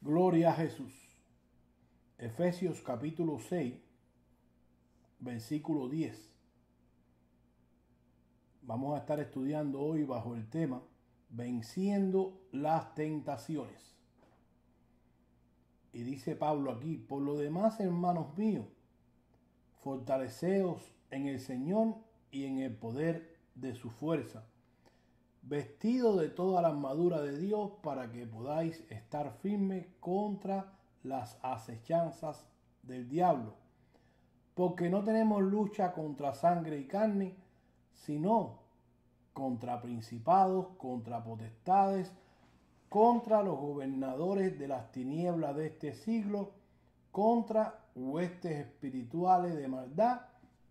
Gloria a Jesús. Efesios capítulo 6, versículo 10. Vamos a estar estudiando hoy bajo el tema Venciendo las tentaciones. Y dice Pablo aquí: por lo demás, hermanos míos, fortaleceos en el Señor y en el poder de su fuerza, vestido de toda la armadura de Dios, para que podáis estar firmes contra las acechanzas del diablo. Porque no tenemos lucha contra sangre y carne, sino contra principados, contra potestades, contra los gobernadores de las tinieblas de este siglo, contra huestes espirituales de maldad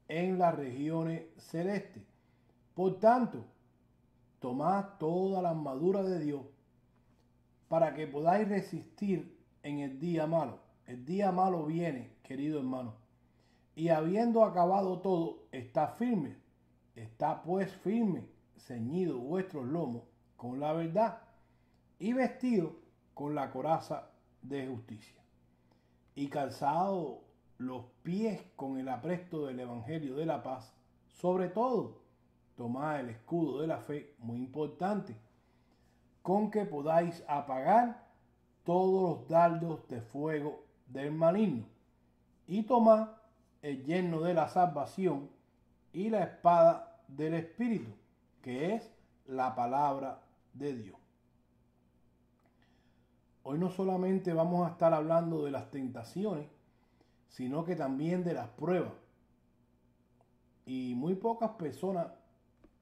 en las regiones celestes. Por tanto, tomad toda la armadura de Dios para que podáis resistir en el día malo. El día malo viene, querido hermano. Y habiendo acabado todo, está firme. Está pues firme, ceñido vuestros lomos con la verdad y vestido con la coraza de justicia. Y calzado los pies con el apresto del evangelio de la paz. Sobre todo, tomad el escudo de la fe, muy importante, con que podáis apagar todos los dardos de fuego del maligno. Y tomad el yelmo de la salvación y la espada del Espíritu, que es la palabra de Dios. Hoy no solamente vamos a estar hablando de las tentaciones, sino que también de las pruebas. Y muy pocas personas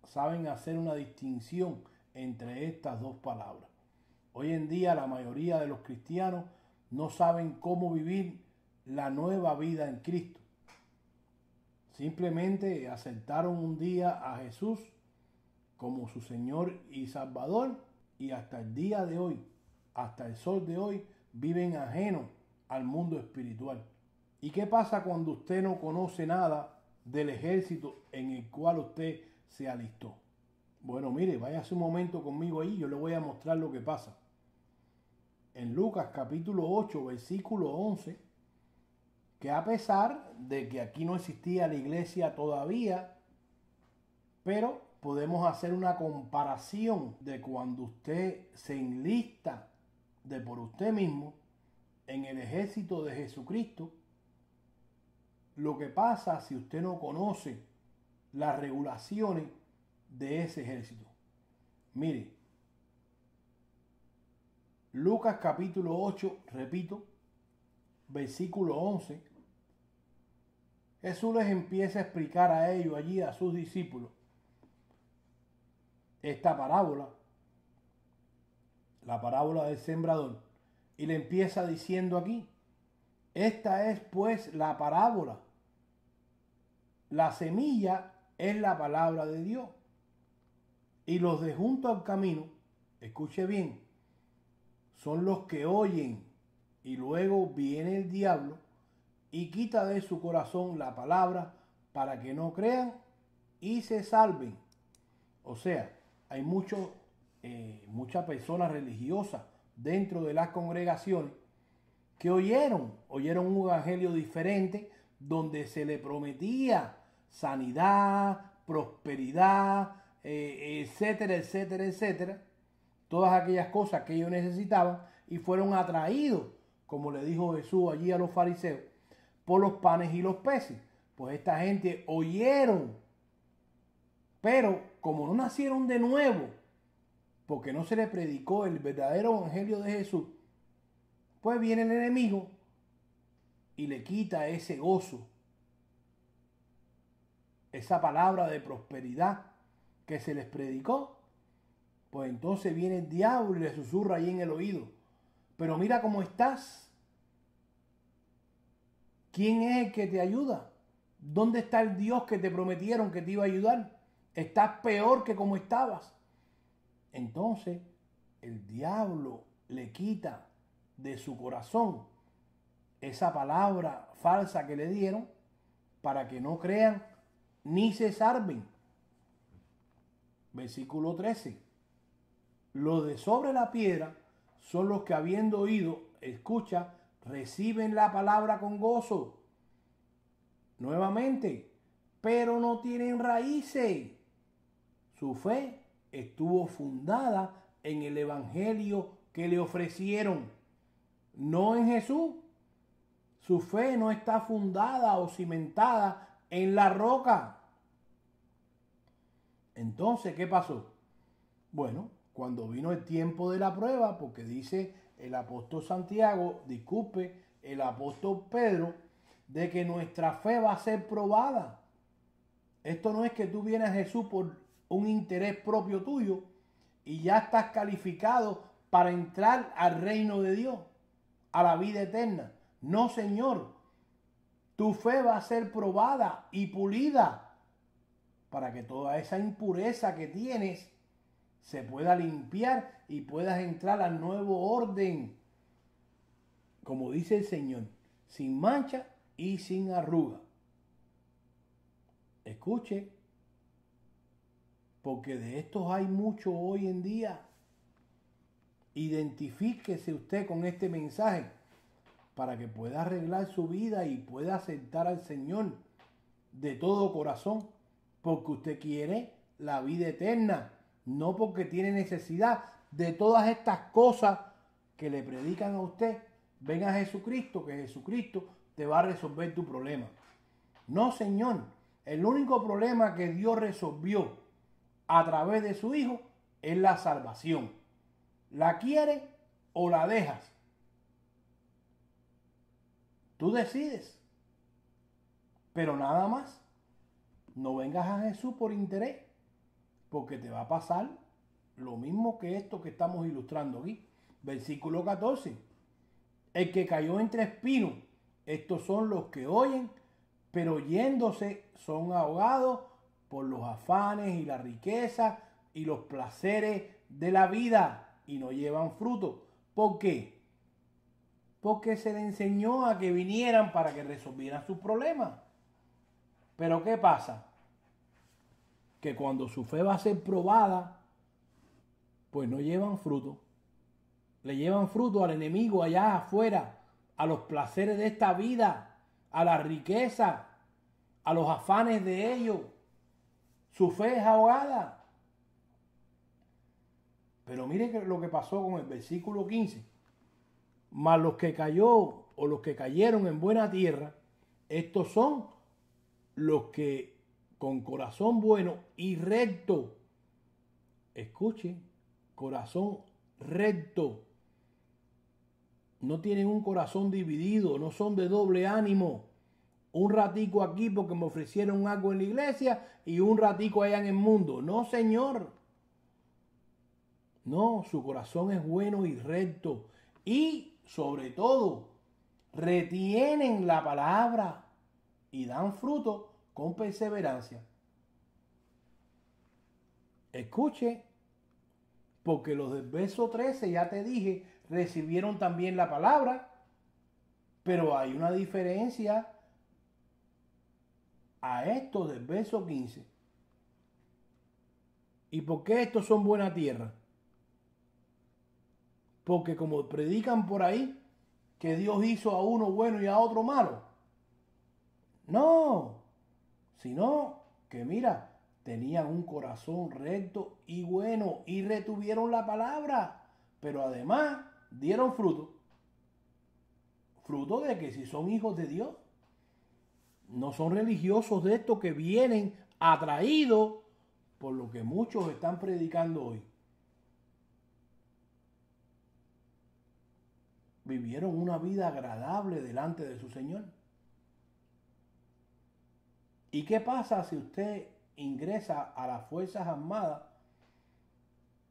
saben hacer una distinción entre estas dos palabras. Hoy en día la mayoría de los cristianos no saben cómo vivir la nueva vida en Cristo. Simplemente aceptaron un día a Jesús como su Señor y Salvador, y hasta el día de hoy, hasta el sol de hoy, viven ajenos al mundo espiritual. ¿Y qué pasa cuando usted no conoce nada del ejército en el cual usted se alistó? Bueno, mire, váyase un momento conmigo ahí, yo le voy a mostrar lo que pasa. En Lucas capítulo 8, versículo 11, que a pesar de que aquí no existía la iglesia todavía, pero podemos hacer una comparación de cuando usted se enlista de por usted mismo en el ejército de Jesucristo. Lo que pasa si usted no conoce las regulaciones de ese ejército. Mire, Lucas capítulo 8, repito, versículo 11, Jesús les empieza a explicar a ellos allí, a sus discípulos, esta parábola, la parábola del sembrador, y le empieza diciendo aquí: esta es pues la parábola. La semilla es la palabra de Dios. Y los de junto al camino, escuche bien, son los que oyen, y luego viene el diablo y quita de su corazón la palabra para que no crean y se salven. O sea, hay muchas personas religiosas dentro de las congregaciones que oyeron un evangelio diferente donde se le prometía sanidad, prosperidad, etcétera, etcétera, etcétera, todas aquellas cosas que ellos necesitaban, y fueron atraídos, como le dijo Jesús allí a los fariseos, por los panes y los peces. Pues esta gente oyeron, pero como no nacieron de nuevo, porque no se les predicó el verdadero evangelio de Jesús, pues viene el enemigo y le quita ese gozo, esa palabra de prosperidad que se les predicó. Pues entonces viene el diablo y le susurra ahí en el oído: pero mira cómo estás. ¿Quién es el que te ayuda? ¿Dónde está el Dios que te prometieron que te iba a ayudar? Estás peor que como estabas. Entonces el diablo le quita de su corazón esa palabra falsa que le dieron para que no crean ni se salven. Versículo 13. Los de sobre la piedra son los que habiendo oído, escucha, reciben la palabra con gozo. Nuevamente, pero no tienen raíces. Su fe estuvo fundada en el evangelio que le ofrecieron, no en Jesús. Su fe no está fundada o cimentada en la roca. Entonces, ¿qué pasó? Bueno, cuando vino el tiempo de la prueba, porque dice el apóstol Santiago, disculpe, el apóstol Pedro, de que nuestra fe va a ser probada. Esto no es que tú vienes a Jesús por un interés propio tuyo y ya estás calificado para entrar al reino de Dios, a la vida eterna. No, Señor. Tu fe va a ser probada y pulida para que toda esa impureza que tienes se pueda limpiar y puedas entrar al nuevo orden. Como dice el Señor, sin mancha y sin arruga. Escuche, porque de estos hay mucho hoy en día. Identifíquese usted con este mensaje para que pueda arreglar su vida y pueda aceptar al Señor de todo corazón, porque usted quiere la vida eterna, no porque tiene necesidad de todas estas cosas que le predican a usted. Ven a Jesucristo, que Jesucristo te va a resolver tu problema. No, Señor, el único problema que Dios resolvió a través de su Hijo es la salvación. ¿La quieres o la dejas? Tú decides. Pero nada más. No vengas a Jesús por interés, porque te va a pasar lo mismo que esto que estamos ilustrando aquí. Versículo 14. El que cayó entre espinos, estos son los que oyen, pero yéndose son ahogados por los afanes y la riqueza y los placeres de la vida y no llevan fruto. ¿Por qué? Porque se le enseñó a que vinieran para que resolvieran sus problemas. Pero ¿qué pasa? Que cuando su fe va a ser probada, pues no llevan fruto. Le llevan fruto al enemigo allá afuera, a los placeres de esta vida, a la riqueza, a los afanes de ellos. Su fe es ahogada. Pero mire lo que pasó con el versículo 15. Mas los que cayó o los que cayeron en buena tierra, estos son los que con corazón bueno y recto, escuche, corazón recto, no tienen un corazón dividido, no son de doble ánimo. Un ratico aquí porque me ofrecieron algo en la iglesia y un ratico allá en el mundo. No, Señor. No, su corazón es bueno y recto. Y sobre todo, retienen la palabra y dan fruto con perseverancia. Escuche, porque los del verso 13, ya te dije, recibieron también la palabra, pero hay una diferencia a estos del verso 15. ¿Y por qué estos son buena tierra? Porque como predican por ahí que Dios hizo a uno bueno y a otro malo. No, sino que mira, tenían un corazón recto y bueno y retuvieron la palabra, pero además dieron fruto. Fruto de que si son hijos de Dios, no son religiosos de estos que vienen atraídos por lo que muchos están predicando hoy. Vivieron una vida agradable delante de su Señor. ¿Y qué pasa si usted ingresa a las Fuerzas Armadas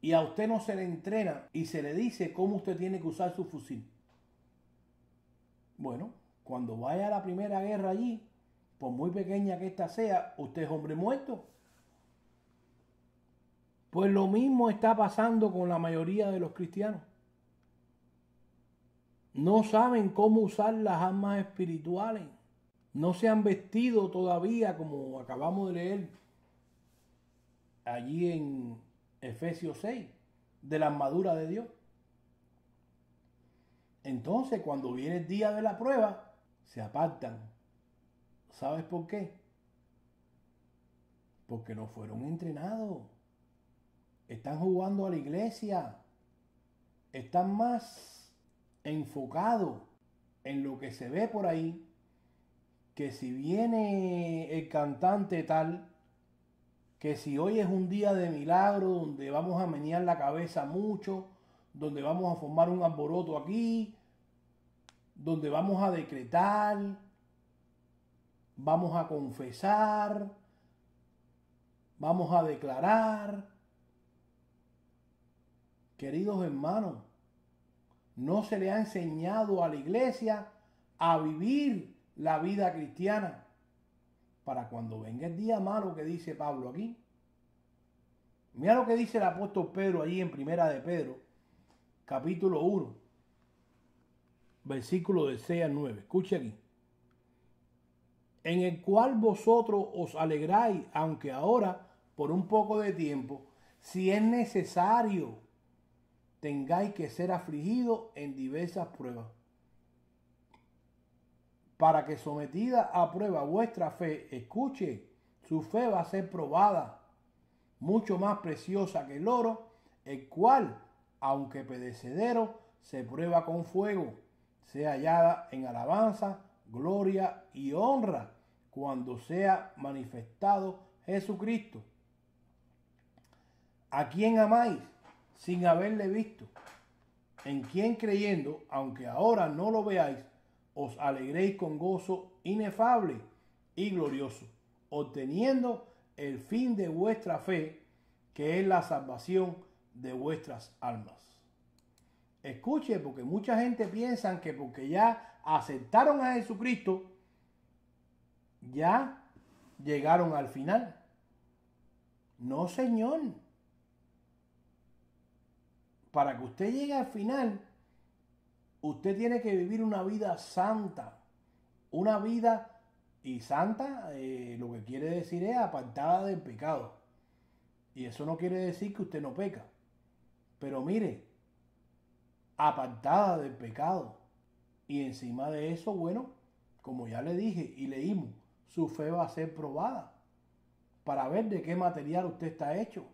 y a usted no se le entrena y se le dice cómo usted tiene que usar su fusil? Bueno, cuando vaya a la primera guerra allí, por muy pequeña que ésta sea, usted es hombre muerto. Pues lo mismo está pasando con la mayoría de los cristianos. No saben cómo usar las armas espirituales. No se han vestido todavía, como acabamos de leer allí en Efesios 6, de la armadura de Dios. entonces cuando viene el día de la prueba, se apartan. ¿Sabes por qué? Porque no fueron entrenados. Están jugando a la iglesia. Están más enfocados en lo que se ve por ahí, que si viene el cantante tal, que si hoy es un día de milagro donde vamos a menear la cabeza mucho, donde vamos a formar un alboroto aquí, donde vamos a decretar, vamos a confesar, vamos a declarar. Queridos hermanos, no se le ha enseñado a la iglesia a vivir la vida cristiana para cuando venga el día malo que dice Pablo aquí. Mira lo que dice el apóstol Pedro ahí en Primera de Pedro, capítulo 1, versículo de 6 al 9. Escuche aquí. En el cual vosotros os alegráis, aunque ahora, por un poco de tiempo, si es necesario, tengáis que ser afligidos en diversas pruebas, para que sometida a prueba vuestra fe, escuche, su fe va a ser probada, mucho más preciosa que el oro, el cual, aunque perecedero, se prueba con fuego, sea hallada en alabanza, gloria y honra, cuando sea manifestado Jesucristo, a quien amáis sin haberle visto, en quien creyendo, aunque ahora no lo veáis, os alegréis con gozo inefable y glorioso, obteniendo el fin de vuestra fe, que es la salvación de vuestras almas. Escuche, porque mucha gente piensa que porque ya aceptaron a Jesucristo, ya llegaron al final. No, señor. Para que usted llegue al final, usted tiene que vivir una vida santa. Una vida, y santa lo que quiere decir es apartada del pecado. Y eso no quiere decir que usted no peca. Pero mire, apartada del pecado. Y encima de eso, bueno, como ya le dije y leímos, su fe va a ser probada para ver de qué material usted está hecho.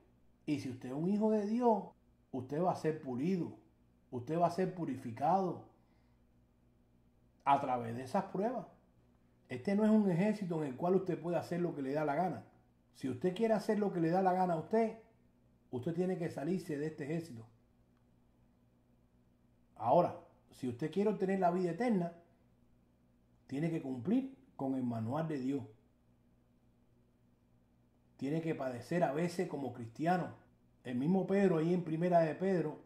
Y si usted es un hijo de Dios, usted va a ser pulido, usted va a ser purificado a través de esas pruebas. Este no es un ejército en el cual usted puede hacer lo que le da la gana. Si usted quiere hacer lo que le da la gana a usted, usted tiene que salirse de este ejército. Ahora, si usted quiere obtener la vida eterna, tiene que cumplir con el manual de Dios. Tiene que padecer a veces como cristiano. El mismo Pedro, ahí en Primera de Pedro,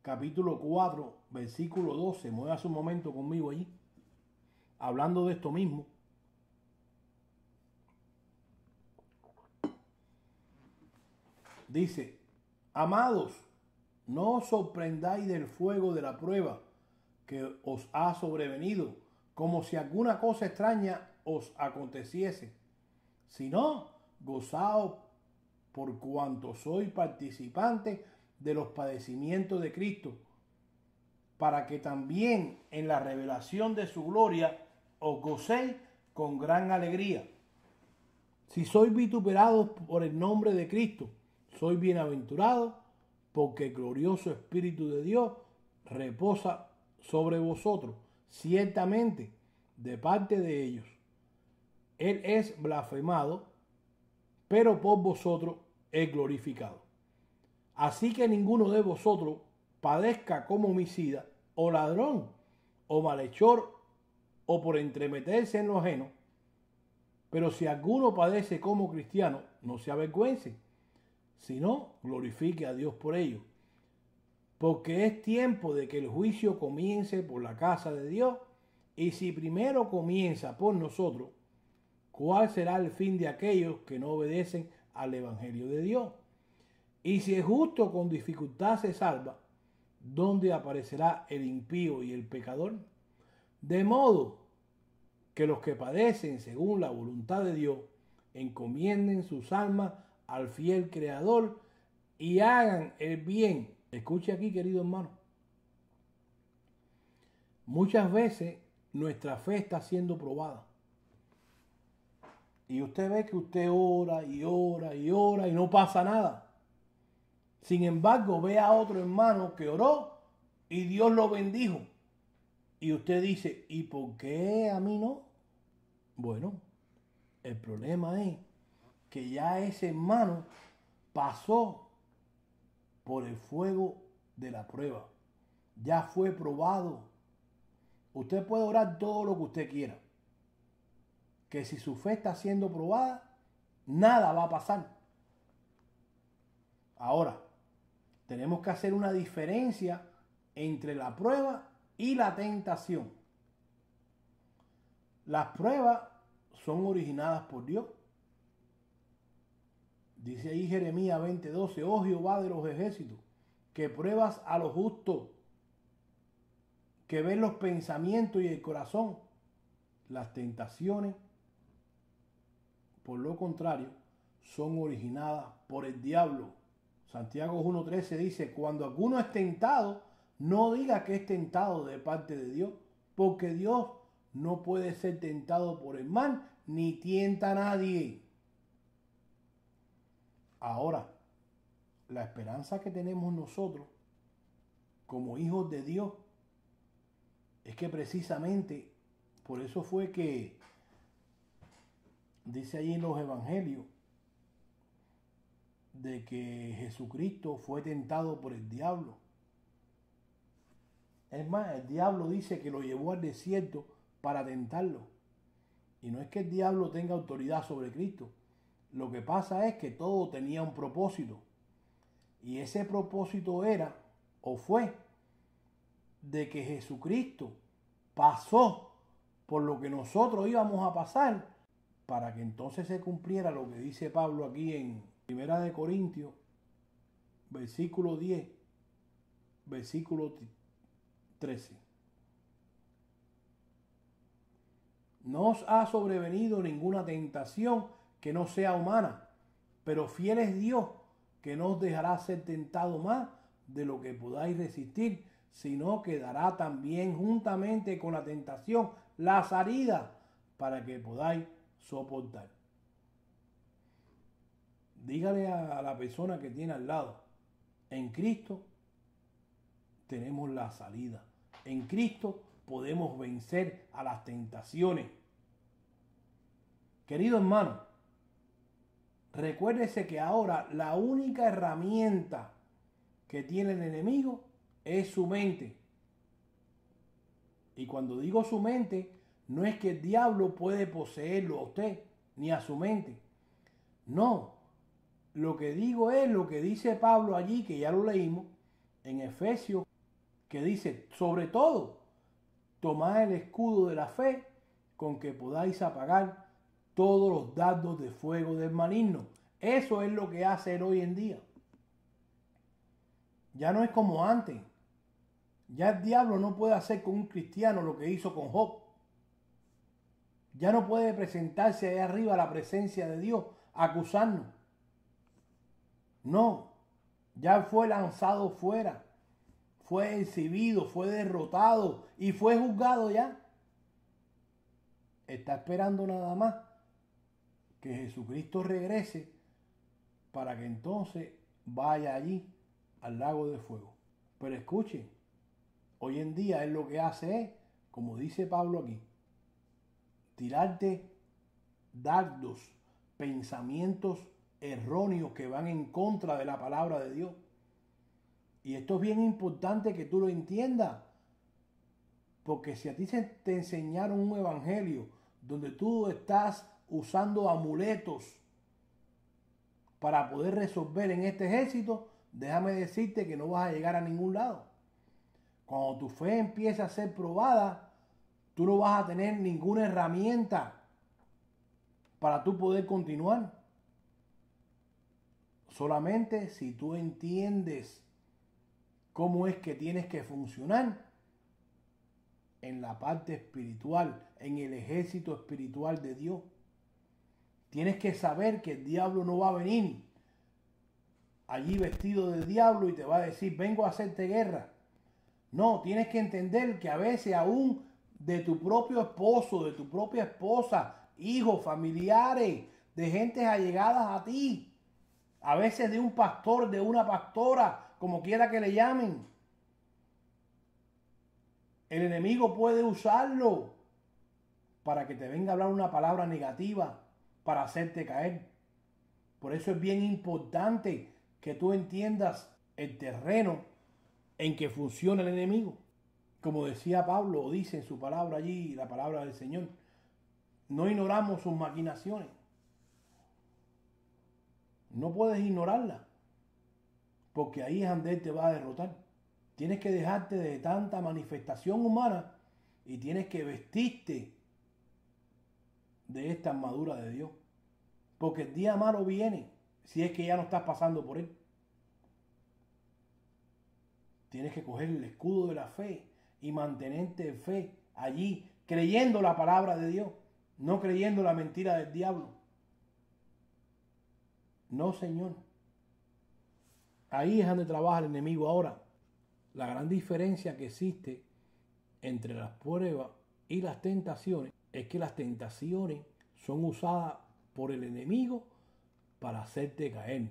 capítulo 4, versículo 12, muévase un momento conmigo allí, hablando de esto mismo. Dice, amados, no os sorprendáis del fuego de la prueba que os ha sobrevenido, como si alguna cosa extraña os aconteciese, sino gozaos por cuanto sois participantes de los padecimientos de Cristo, para que también en la revelación de su gloria os gocéis con gran alegría. Si sois vituperados por el nombre de Cristo, sois bienaventurados, porque el glorioso Espíritu de Dios reposa sobre vosotros, ciertamente de parte de ellos. Él es blasfemado, pero por vosotros es glorificado. Así que ninguno de vosotros padezca como homicida, o ladrón, o malhechor, o por entremeterse en lo ajeno. Pero si alguno padece como cristiano, no se avergüence, sino glorifique a Dios por ello. Porque es tiempo de que el juicio comience por la casa de Dios, y si primero comienza por nosotros, ¿cuál será el fin de aquellos que no obedecen al Evangelio de Dios? Y si el justo con dificultad se salva, ¿dónde aparecerá el impío y el pecador? De modo que los que padecen según la voluntad de Dios encomienden sus almas al fiel Creador y hagan el bien. Escuche aquí, querido hermano. Muchas veces nuestra fe está siendo probada. Y usted ve que usted ora y ora y ora y no pasa nada. Sin embargo, ve a otro hermano que oró y Dios lo bendijo. Y usted dice, ¿y por qué a mí no? Bueno, el problema es que ya ese hermano pasó por el fuego de la prueba. Ya fue probado. Usted puede orar todo lo que usted quiera. Que si su fe está siendo probada, nada va a pasar. Ahora, tenemos que hacer una diferencia entre la prueba y la tentación. Las pruebas son originadas por Dios. Dice ahí Jeremías 20:12, oh Jehová de los ejércitos, que pruebas a los justos, que ves los pensamientos y el corazón. Las tentaciones, por lo contrario, son originadas por el diablo. Santiago 1:13 dice, cuando alguno es tentado, no diga que es tentado de parte de Dios, porque Dios no puede ser tentado por el mal, ni tienta a nadie. Ahora, la esperanza que tenemos nosotros como hijos de Dios es que precisamente por eso fue que dice ahí en los evangelios de que Jesucristo fue tentado por el diablo. Es más, el diablo dice que lo llevó al desierto para tentarlo. Y no es que el diablo tenga autoridad sobre Cristo. Lo que pasa es que todo tenía un propósito. Y ese propósito era, o fue, de que Jesucristo pasó por lo que nosotros íbamos a pasar, para que entonces se cumpliera lo que dice Pablo aquí en 1 Corintios, versículo 10, versículo 13. No os ha sobrevenido ninguna tentación que no sea humana, pero fiel es Dios, que no os dejará ser tentado más de lo que podáis resistir, sino que dará también juntamente con la tentación la salida para que podáis soportar. Dígale a la persona que tiene al lado, en Cristo tenemos la salida. En Cristo podemos vencer a las tentaciones. Querido hermano, recuérdese que ahora la única herramienta que tiene el enemigo es su mente. Y cuando digo su mente, no es que el diablo puede poseerlo a usted, ni a su mente. No, lo que digo es lo que dice Pablo allí, que ya lo leímos, en Efesios, que dice, sobre todo, tomad el escudo de la fe, con que podáis apagar todos los dardos de fuego del maligno. Eso es lo que hace él hoy en día. Ya no es como antes. Ya el diablo no puede hacer con un cristiano lo que hizo con Job. Ya no puede presentarse ahí arriba a la presencia de Dios, acusarnos. No, ya fue lanzado fuera, fue exhibido, fue derrotado y fue juzgado ya. Está esperando nada más que Jesucristo regrese para que entonces vaya allí al lago de fuego. Pero escuchen, hoy en día él lo que hace es, como dice Pablo aquí, tirarte dardos, pensamientos erróneos que van en contra de la palabra de Dios. Y esto es bien importante que tú lo entiendas, porque si a ti te enseñaron un evangelio donde tú estás usando amuletos para poder resolver en este ejército, déjame decirte que no vas a llegar a ningún lado. Cuando tu fe empiece a ser probada, tú no vas a tener ninguna herramienta para tú poder continuar. Solamente si tú entiendes cómo es que tienes que funcionar en la parte espiritual, en el ejército espiritual de Dios. Tienes que saber que el diablo no va a venir allí vestido de diablo y te va a decir, vengo a hacerte guerra. No, tienes que entender que a veces aún de tu propio esposo, de tu propia esposa, hijos, familiares, de gentes allegadas a ti, a veces de un pastor, de una pastora, como quiera que le llamen, el enemigo puede usarlo para que te venga a hablar una palabra negativa, para hacerte caer. Por eso es bien importante que tú entiendas el terreno en que funciona el enemigo. Como decía Pablo, o dice en su palabra allí, la palabra del Señor, no ignoramos sus maquinaciones. No puedes ignorarlas, porque ahí es donde Él te va a derrotar. Tienes que dejarte de tanta manifestación humana y tienes que vestirte de esta armadura de Dios. Porque el día malo viene, si es que ya no estás pasando por él. Tienes que coger el escudo de la fe y mantenerte en fe allí, creyendo la palabra de Dios, no creyendo la mentira del diablo. No, Señor. Ahí es donde trabaja el enemigo ahora. La gran diferencia que existe entre las pruebas y las tentaciones es que las tentaciones son usadas por el enemigo para hacerte caer.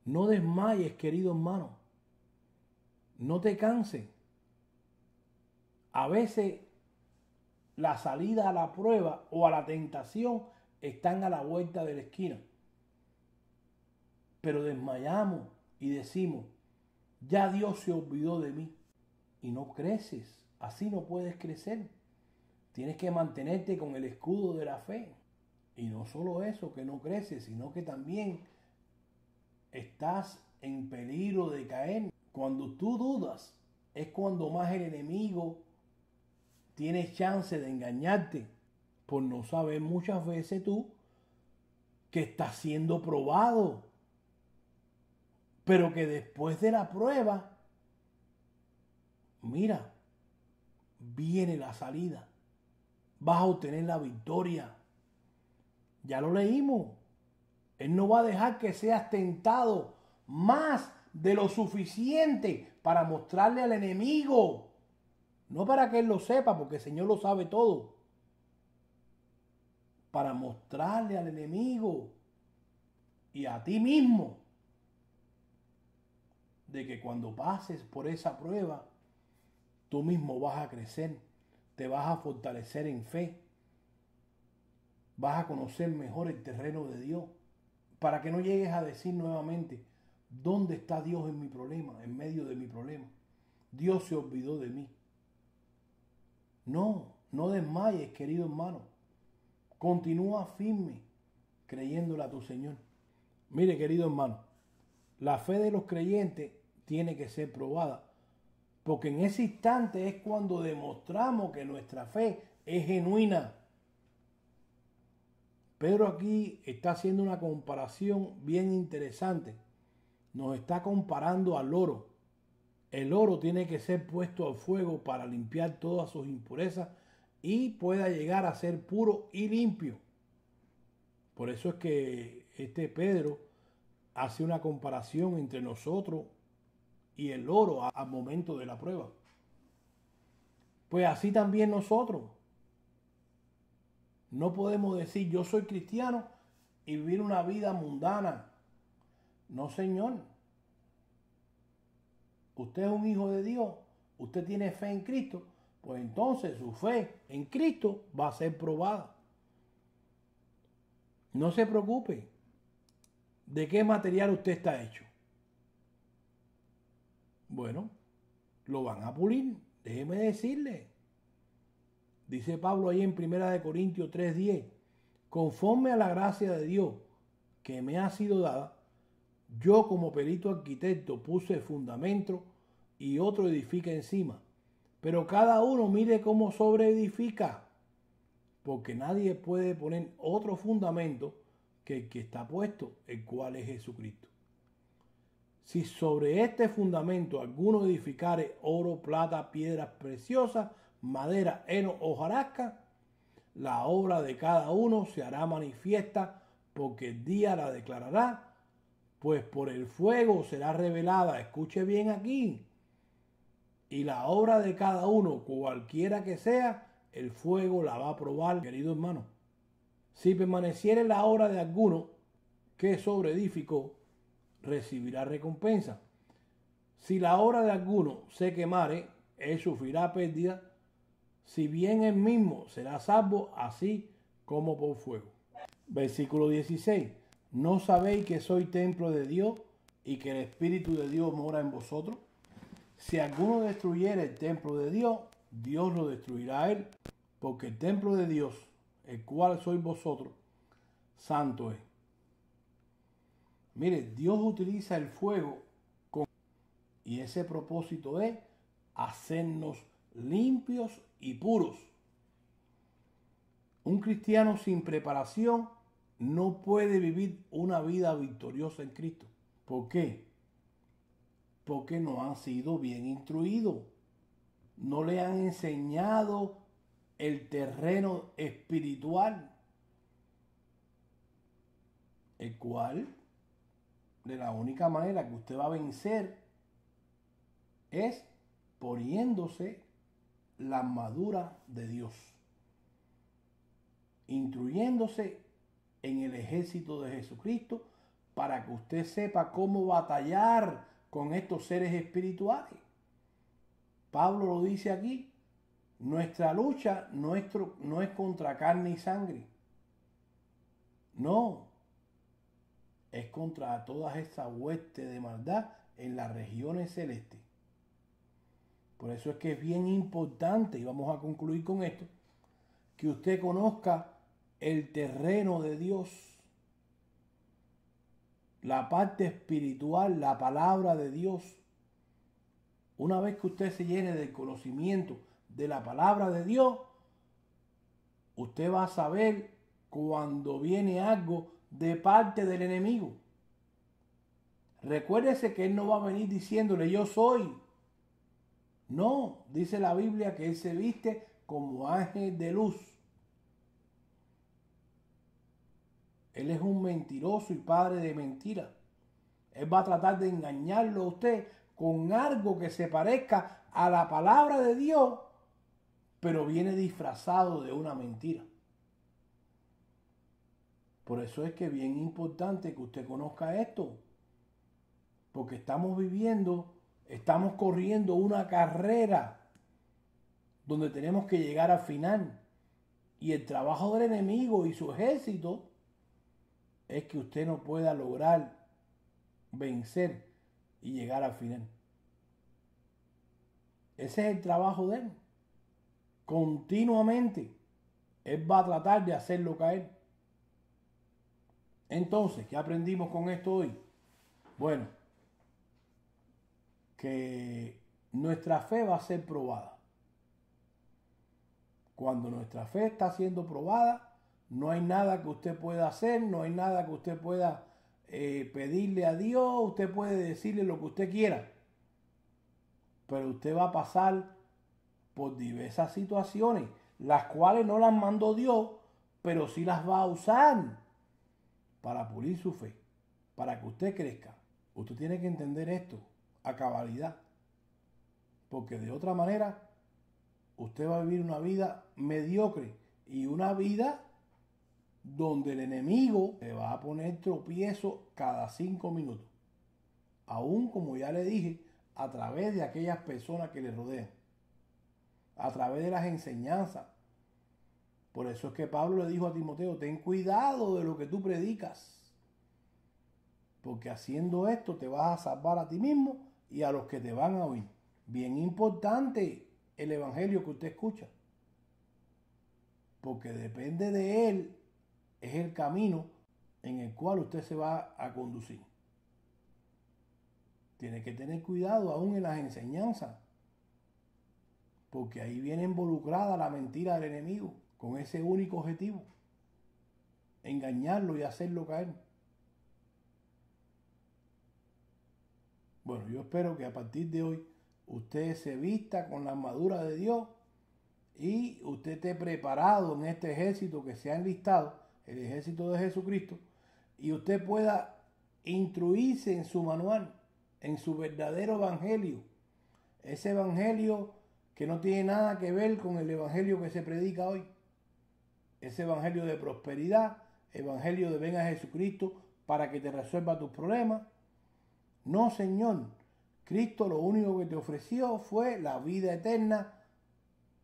No desmayes, querido hermano. No te canses. A veces la salida a la prueba o a la tentación están a la vuelta de la esquina. Pero desmayamos y decimos, ya Dios se olvidó de mí. Y no creces. Así no puedes crecer. Tienes que mantenerte con el escudo de la fe. Y no solo eso, que no creces, sino que también estás en peligro de caer. Cuando tú dudas, es cuando más el enemigo tiene chance de engañarte. Por no saber muchas veces tú que estás siendo probado. Pero que después de la prueba, mira, viene la salida. Vas a obtener la victoria. Ya lo leímos. Él no va a dejar que seas tentado más de lo suficiente para mostrarle al enemigo. No para que él lo sepa, porque el Señor lo sabe todo. Para mostrarle al enemigo y a ti mismo de que cuando pases por esa prueba, tú mismo vas a crecer, te vas a fortalecer en fe, vas a conocer mejor el terreno de Dios, para que no llegues a decir nuevamente, ¿dónde está Dios en mi problema, en medio de mi problema? Dios se olvidó de mí. No, no desmayes, querido hermano. Continúa firme, creyéndole a tu Señor. Mire, querido hermano, la fe de los creyentes tiene que ser probada, porque en ese instante es cuando demostramos que nuestra fe es genuina. Pedro aquí está haciendo una comparación bien interesante. Nos está comparando al oro. El oro tiene que ser puesto al fuego para limpiar todas sus impurezas y pueda llegar a ser puro y limpio. Por eso es que Pedro hace una comparación entre nosotros y el oro al momento de la prueba. Pues así también nosotros. No podemos decir yo soy cristiano y vivir una vida mundana. No, Señor. Usted es un hijo de Dios, usted tiene fe en Cristo, pues entonces su fe en Cristo va a ser probada. No se preocupe. ¿De qué material usted está hecho? Bueno, lo van a pulir. Déjeme decirle. Dice Pablo ahí en 1 Corintios 3:10, conforme a la gracia de Dios que me ha sido dada, yo como perito arquitecto puse el fundamento y otro edifica encima. Pero cada uno mire cómo sobreedifica, porque nadie puede poner otro fundamento que el que está puesto, el cual es Jesucristo. Si sobre este fundamento alguno edificare oro, plata, piedras preciosas, madera, heno o hojarasca, la obra de cada uno se hará manifiesta, porque el día la declarará, pues por el fuego será revelada. Escuche bien aquí. Y la obra de cada uno, cualquiera que sea, el fuego la va a probar, querido hermano. Si permaneciere la obra de alguno que sobreedificó, recibirá recompensa. Si la obra de alguno se quemare, él sufrirá pérdida, si bien él mismo será salvo, así como por fuego. Versículo 16. ¿No sabéis que soy templo de Dios y que el Espíritu de Dios mora en vosotros? Si alguno destruyere el templo de Dios, Dios lo destruirá a él, porque el templo de Dios, el cual sois vosotros, santo es. Mire, Dios utiliza el fuego y ese propósito es hacernos limpios y puros. Un cristiano sin preparación no puede vivir una vida victoriosa en Cristo. ¿Por qué? Porque no han sido bien instruidos. No le han enseñado el terreno espiritual, el cual, de la única manera que usted va a vencer es poniéndose la armadura de Dios, instruyéndose en el ejército de Jesucristo para que usted sepa cómo batallar con estos seres espirituales. Pablo lo dice aquí, nuestra lucha no es contra carne y sangre, no, es contra todas esas huestes de maldad en las regiones celestes. Por eso es que es bien importante, y vamos a concluir con esto, que usted conozca el terreno de Dios, la parte espiritual, la palabra de Dios. Una vez que usted se llene del conocimiento de la palabra de Dios, usted va a saber cuando viene algo de parte del enemigo. Recuérdese que él no va a venir diciéndole yo soy. No, dice la Biblia que él se viste como ángel de luz. Él es un mentiroso y padre de mentira. Él va a tratar de engañarlo a usted con algo que se parezca a la palabra de Dios, pero viene disfrazado de una mentira. Por eso es que es bien importante que usted conozca esto, porque estamos corriendo una carrera donde tenemos que llegar al final. Y el trabajo del enemigo y su ejército es que usted no pueda lograr vencer y llegar al final. Ese es el trabajo de él. Continuamente él va a tratar de hacerlo caer. Entonces, ¿qué aprendimos con esto hoy? Bueno, que nuestra fe va a ser probada. Cuando nuestra fe está siendo probada, no hay nada que usted pueda hacer, no hay nada que usted pueda pedirle a Dios, usted puede decirle lo que usted quiera, pero usted va a pasar por diversas situaciones, las cuales no las mandó Dios, pero sí las va a usar para pulir su fe, para que usted crezca. Usted tiene que entender esto a cabalidad, porque de otra manera usted va a vivir una vida mediocre y una vida donde el enemigo le va a poner tropiezo cada 5 minutos. Aún, como ya le dije, a través de aquellas personas que le rodean, a través de las enseñanzas. Por eso es que Pablo le dijo a Timoteo, ten cuidado de lo que tú predicas, porque haciendo esto te vas a salvar a ti mismo y a los que te van a oír. Bien importante el evangelio que usted escucha, porque depende de él, es el camino en el cual usted se va a conducir. Tiene que tener cuidado aún en las enseñanzas, porque ahí viene involucrada la mentira del enemigo, con ese único objetivo, engañarlo y hacerlo caer. Bueno, yo espero que a partir de hoy usted se vista con la armadura de Dios y usted esté preparado en este ejército que se ha enlistado, el ejército de Jesucristo, y usted pueda instruirse en su manual, en su verdadero evangelio, ese evangelio que no tiene nada que ver con el evangelio que se predica hoy. Ese evangelio de prosperidad, evangelio de ven a Jesucristo para que te resuelva tus problemas. No, Señor. Cristo lo único que te ofreció fue la vida eterna,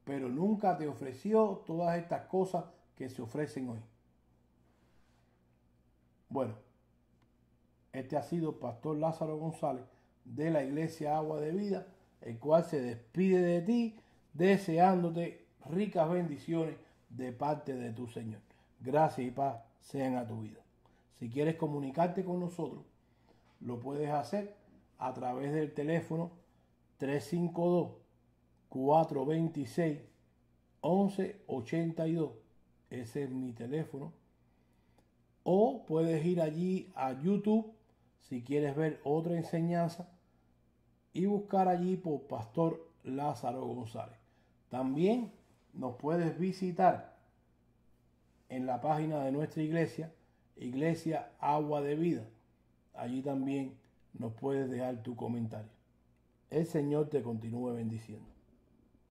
pero nunca te ofreció todas estas cosas que se ofrecen hoy. Bueno, este ha sido Pastor Lázaro González de la Iglesia Agua de Vida, el cual se despide de ti deseándote ricas bendiciones de parte de tu Señor. Gracias y paz sean a tu vida. Si quieres comunicarte con nosotros, lo puedes hacer a través del teléfono 352-426-1182. Ese es mi teléfono. O puedes ir allí a YouTube si quieres ver otra enseñanza y buscar allí por Pastor Lázaro González. También nos puedes visitar en la página de nuestra iglesia, Iglesia Agua de Vida. Allí también nos puedes dejar tu comentario. El Señor te continúe bendiciendo.